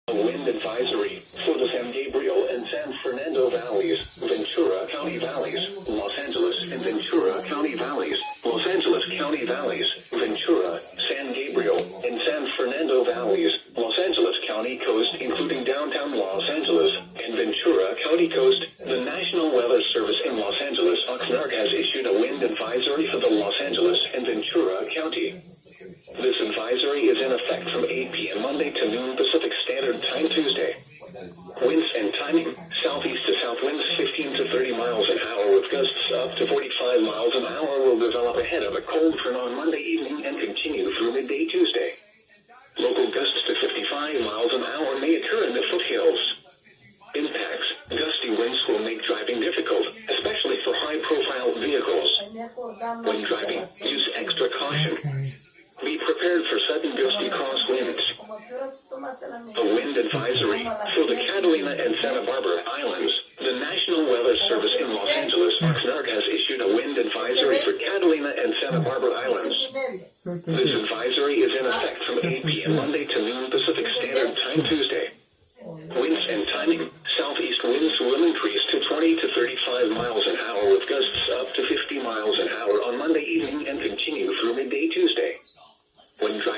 A wind advisory for the San Gabriel and San Fernando Valleys, Ventura County Valleys, Los Angeles and Ventura County Valleys, Los Angeles County Valleys, Ventura, San Gabriel, and San Fernando Valleys, Los Angeles County Coast including downtown Los Angeles, and Ventura County Coast. The National Weather Service in Los Angeles, Oxnard, has issued a wind advisory for the Los Angeles and Ventura County. This advisory is in effect from 8 p.m. Monday to noon Pacific Standard Time Tuesday. Winds and timing: southeast to south winds 15 to 30 miles an hour with gusts up to 45 miles an hour will develop ahead of a cold front on Monday evening and continue through midday Tuesday. Local gusts to 55 miles an hour may occur in the foothills. Impacts: gusty winds will make driving difficult, especially for high-profile vehicles. When driving, use extra caution. Be prepared for sudden gusty crosswinds. A wind advisory for the Catalina and Santa Barbara Islands. The National Weather Service in Los Angeles, Oxnard, has issued a wind advisory for Catalina and Santa Barbara Islands. This advisory is in effect from 8 p.m. Monday to noon Pacific Standard Time Tuesday. Winds and timing: southeast winds will increase to 20 to 35 miles an hour with gusts up to 50 miles an hour on Monday evening and continue through midday Tuesday. When driving